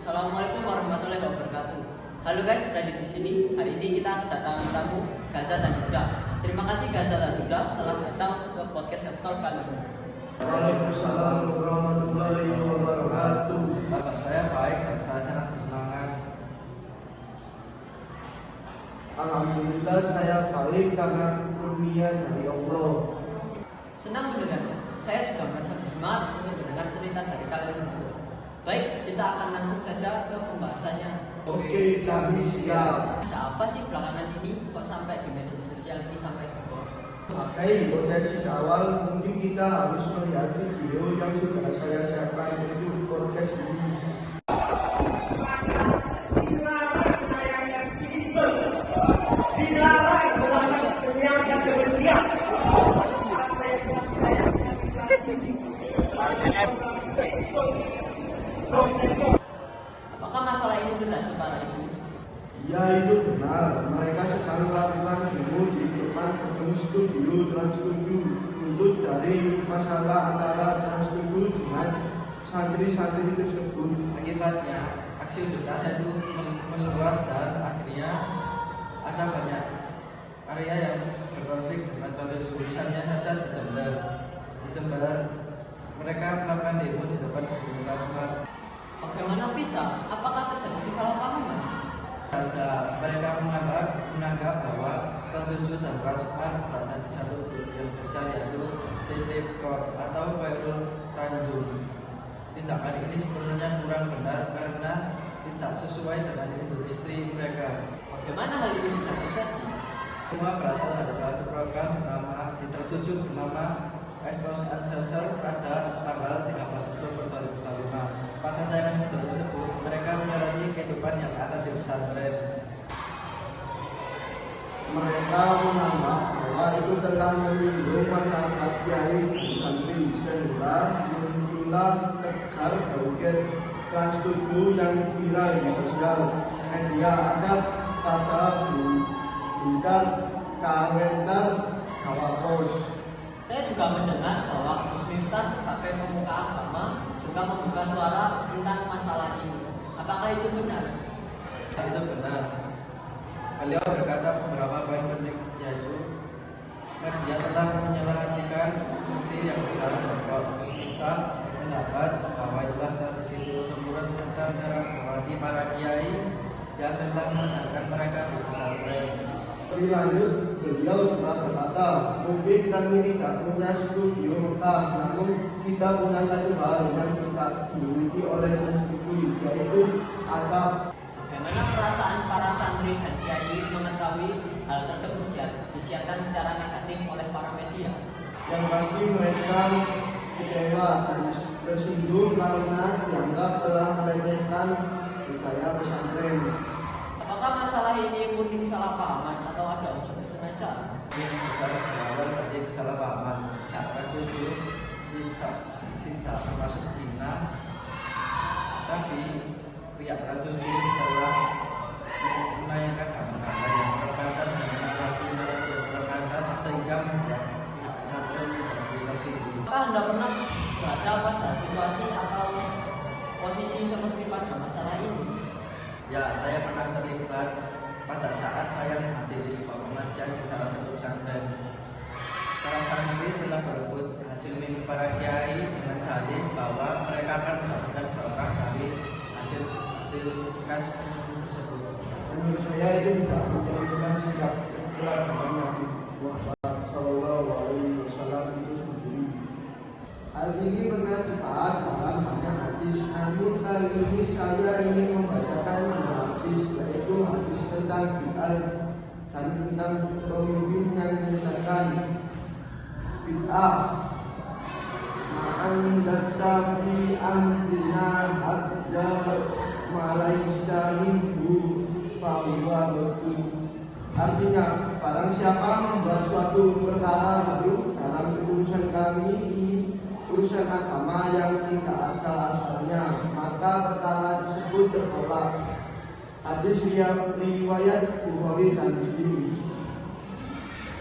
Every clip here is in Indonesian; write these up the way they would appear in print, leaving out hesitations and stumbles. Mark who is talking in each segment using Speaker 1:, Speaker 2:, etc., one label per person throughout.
Speaker 1: Assalamualaikum warahmatullahi wabarakatuh. Halo guys, Radit di sini. Hari ini kita kedatangan tamu Gaza dan Huda. Terima kasih Gaza dan Huda telah datang ke podcast F-Talk kali ini.
Speaker 2: Waalaikumsalam warahmatullahi wabarakatuh.
Speaker 3: Kabar saya baik dan saya sangat bersemangat.
Speaker 2: Alhamdulillah saya baik karena kurnia dari Allah.
Speaker 1: Senang mendengarnya. Saya juga merasa bersemangat untuk mendengar cerita dari kalian berdua. Baik, kita akan langsung saja ke pembahasannya.
Speaker 2: Oke, kami siap.
Speaker 1: Ada apa sih belakangan ini kok sampai di media sosial ini sampai heboh?
Speaker 2: Sebagai hipotesis awal, mungkin kita harus melihat video yang sudah saya siapkan untuk podcast ini.
Speaker 1: Apakah masalah ini sudah separah ini?
Speaker 2: Ya, itu benar. Mereka sedang melakukan demo di depan gedung studio Trans 7 untuk dari masalah antara Trans 7 dengan santri-santri tersebut.
Speaker 3: Akibatnya aksi unjuk rasa itu meluas dan akhirnya ada banyak area yang berkonflik dengan contoh misalnya saja di Jember mereka melakukan demo di depan gedung Transmart.
Speaker 1: Bagaimana bisa? Apakah terjadi kesalahpahaman?
Speaker 3: Saja mereka menganggap bahwa Trans7 dan Transmart berada di satu grup yang besar yaitu CT Corp atau Khairul Tanjung. Tindakan ini sepenuhnya kurang benar karena tidak sesuai dengan industri mereka.
Speaker 1: Bagaimana hal ini bisa terjadi?
Speaker 3: Semua berasal dari satu program bernama di Trans7 bernama Expose and Censor pada tanggal 13 Oktober 2005. Pada tayangan video tersebut, mereka menyoroti kehidupan yang ada di pesantren.
Speaker 2: Mereka menganggap bahwa itu telah menyinggung martabat kiai dan santri sehingga muncullah tegar bagian Trans 7 yang viral di sosial media. Ada pada berita komentar Jawa Post.
Speaker 1: Saya juga mendengar bahwa Gus Miftah sebagai pemuka agama juga membuka suara tentang masalah ini. Apakah itu benar?
Speaker 3: Itu benar. Beliau berkata beberapa poin penting yaitu media telah menyalahartikan seperti yang besar contoh Gus Miftah mendapat bahwa itulah tradisi turun-temurun tentang cara menghormati para kiai yang telah mengajarkan mereka di pesantren.
Speaker 2: Lebih lanjut, beliau juga berkata, mungkin kami tidak punya studio Mekah, namun kita punya satu hal yang tidak dimiliki oleh institusi, yaitu atap.
Speaker 1: Bagaimana perasaan para santri dan kiai mengetahui hal tersebut disiarkan secara negatif oleh para media?
Speaker 2: Yang pasti mereka kecewa dan tersinggung karena dianggap telah melecehkan budaya pesantren.
Speaker 1: Apakah masalah ini murni kesalahpahaman atau ada unsur kesengajaan?
Speaker 3: Ini besar berawal dari kesalahpahaman. Trans7 tidak termasuk hina, tapi pihak Trans7 telah menayangkan gambar-gambar yang terbatas dengan narasi-narasi yang terbatas sehingga membuat pihak pesantren menjadi tersinggung.
Speaker 1: Apakah Anda pernah berada pada situasi atau posisi seperti pada masalah ini?
Speaker 3: Ya, saya pernah terlibat pada saat saya menghadiri sebuah pengajian di salah satu pesantren. Para santri telah berebut hasil minum para kiai dengan dalih bahwa mereka akan mendapatkan berkah dari hasil kas tersebut.
Speaker 2: Menurut saya itu tidak menjadikan sikap keagamaan Nabi Muhammad SAW itu sendiri. Hal ini pernah dibahas dalam banyak hadis, namun kali ini saya ingin membacakan hadis, yaitu hadis tentang bid'ah dan tentang pemimpin yang menyesatkan. Bid'ah ma'an datsa fi amrina hadza malaisa minhu fahuwa raddun. Artinya, barang siapa membuat suatu perkara baru dalam urusan kami ini, urusan agama yang tidak ada asalnya, maka perkara tersebut tertolak. Hadis riwayat Bukhari dan Muslim.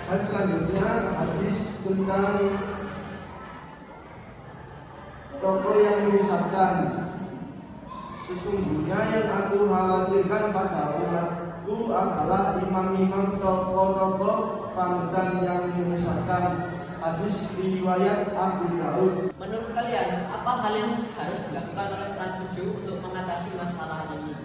Speaker 2: Dan selanjutnya hadis tentang tokoh yang menyesatkan. Sesungguhnya yang aku khawatirkan pada umatku adalah imam-imam tokoh-tokoh panutan yang menyesatkan. Hadis riwayat Abu Daud.
Speaker 1: Menurut kalian, apa hal yang harus dilakukan oleh Trans 7 untuk mengatasi masalah ini?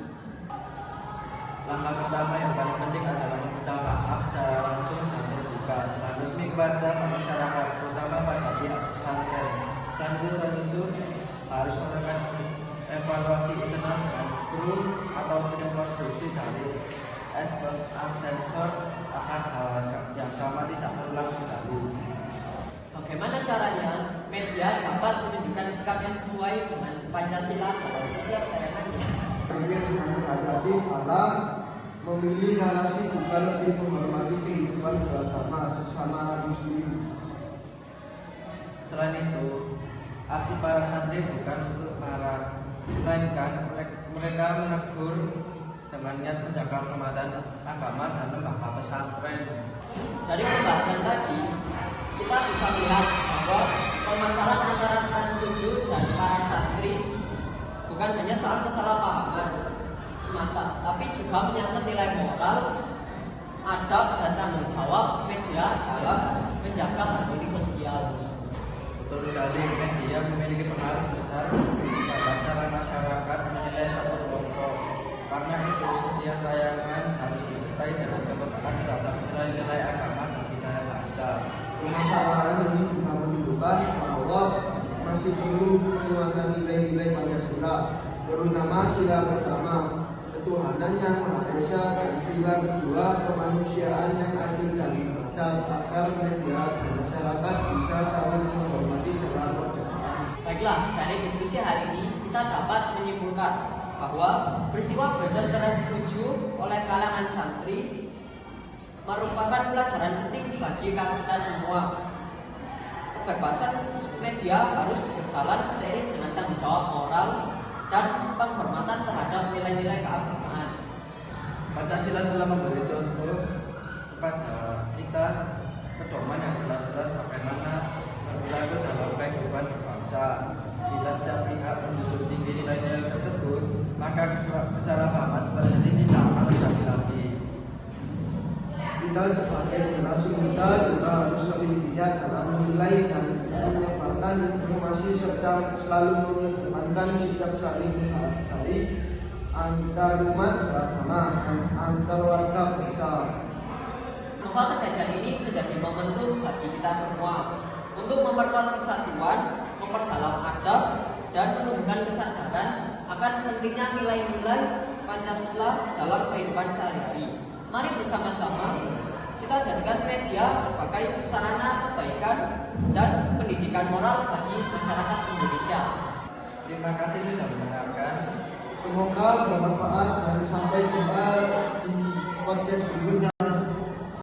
Speaker 3: Langkah pertama yang paling penting adalah meminta maaf secara langsung dan terbuka dan resmi kepada masyarakat, terutama pada pihak pesantren. Selain itu, Trans 7 harus melakukan evaluasi internal dengan kru atau tim produksi dari expose sensor akan hal yang sama tidak terulang kembali.
Speaker 1: Bagaimana caranya media dapat menunjukkan sikap yang sesuai dengan Pancasila dalam setiap tayangannya?
Speaker 2: Yang menghadapi adalah memilih narasi bukan lebih menghormati kehidupan beragama sesama muslim.
Speaker 3: Selain itu, aksi para santri bukan untuk marah, melainkan mereka menegur dengan niat menjaga kehormatan agama dan lembaga pesantren.
Speaker 1: Dari pembahasan tadi, kita bisa melihat bahwa permasalahan antara Trans 7 dan para santri bukan hanya soal kesalahpahaman semata, tapi juga menyangkut nilai moral, adab, dan tanggung jawab media dalam menjaga harmoni sosial.
Speaker 3: Betul sekali, media memiliki pengaruh besar pada cara masyarakat menilai satu kelompok. Karena itu, setiap tayangan harus disertai dengan kepekaan terhadap nilai-nilai agama dan budaya bangsa.
Speaker 2: Permasalahan ini juga menunjukkan bahwa masih perlu penguatan nilai-nilai Pancasila, terutama sila pertama, ketuhanan yang Maha Esa, dan sila kedua, kemanusiaan yang adil dan beradab, agar media dan masyarakat bisa saling menghormati dalam berjalan.
Speaker 1: Baiklah, dari diskusi hari ini kita dapat menyimpulkan bahwa peristiwa Belajar Trans 7 oleh kalangan santri merupakan pelajaran penting bagi kita semua. Kebebasan media harus berjalan seiring dengan tanggung jawab moral dan penghormatan terhadap nilai-nilai keagamaan.
Speaker 3: Pancasila telah memberi contoh kepada kita pedoman yang jelas-jelas bagaimana berlaku dalam kehidupan berbangsa. Bila setiap pihak menjunjung tinggi nilai-nilai tersebut, maka kesalahpahaman seperti ini tidak akan terjadi lagi.
Speaker 2: Kita sebagai generasi muda juga harus lebih bijak dalam menilai dan menyebarkan informasi serta selalu mengedepankan sikap saling menghargai antar umat beragama dan antar warga bangsa.
Speaker 1: Semoga kejadian ini menjadi momentum bagi kita semua untuk memperkuat persatuan, memperdalam adab, dan menumbuhkan kesadaran akan pentingnya nilai-nilai Pancasila dalam kehidupan sehari-hari. Mari bersama-sama kita jadikan media sebagai sarana kebaikan dan pendidikan moral bagi masyarakat Indonesia.
Speaker 3: Terima kasih sudah mendengarkan.
Speaker 2: Semoga bermanfaat dan sampai jumpa di podcast berikutnya.